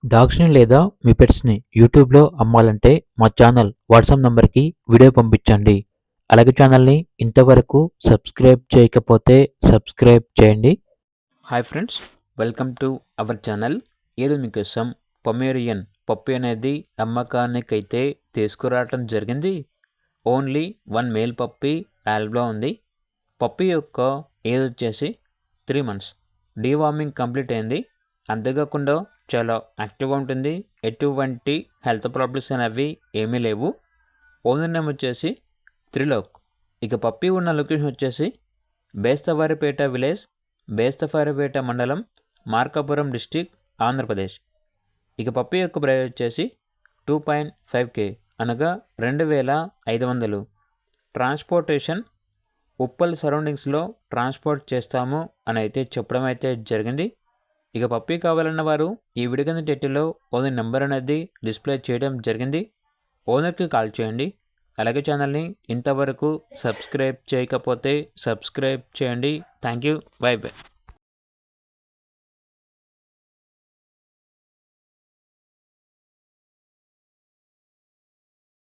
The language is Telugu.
డాగ్స్‌ని లేదా మీ పెట్స్‌ని యూట్యూబ్‌లో అమ్మాలంటే మా ఛానల్ వాట్సాప్ నంబర్‌కి వీడియో పంపించండి. అలాగే ఛానల్‌ని ఇంతవరకు సబ్స్క్రైబ్ చేయకపోతే సబ్స్క్రైబ్ చేయండి. Hi friends, welcome to our channel. ఈరోజు మీకోసం పొమేరియన్ పప్పీ అనేది అమ్మకానికైతే తీసుకురావటం జరిగింది. ఓన్లీ 1 మేల్ పప్పీ అవైలబుల్‌లో ఉంది. పప్పీ యొక్క ఏజ్ వచ్చేసి 3 మంత్స్. డీవార్మింగ్ కంప్లీట్ అయింది. అంతేకాకుండా చాలా యాక్టివ్గా ఉంటుంది. ఎటువంటి హెల్త్ ప్రాబ్లమ్స్ అనేవి ఏమీ లేవు. ఓనర్ నేమ్ వచ్చేసి త్రిలోక్. ఇక పప్పీ ఉన్న లొకేషన్ వచ్చేసి బేస్తవారిపేట విలేజ్, బేస్తవారిపేట మండలం, మార్కాపురం డిస్టిక్, ఆంధ్రప్రదేశ్. ఇక పప్పీ యొక్క ప్రైస్ వచ్చేసి 2.5K అనగా 2500. ట్రాన్స్పోర్టేషన్ ఉప్పల్ సరౌండింగ్స్లో ట్రాన్స్పోర్ట్ చేస్తాము అని అయితే చెప్పడం అయితే జరిగింది. ఇక పప్పీ కావాలన్న వారు ఈ వీడియో కింద టైటిల్లో ఓనర్ నెంబర్ అనేది డిస్ప్లే చేయడం జరిగింది. ఓనర్కి కాల్ చేయండి. అలాగే ఛానల్ని ఇంతవరకు సబ్స్క్రైబ్ చేయకపోతే సబ్స్క్రైబ్ చేయండి. Thank you. By by.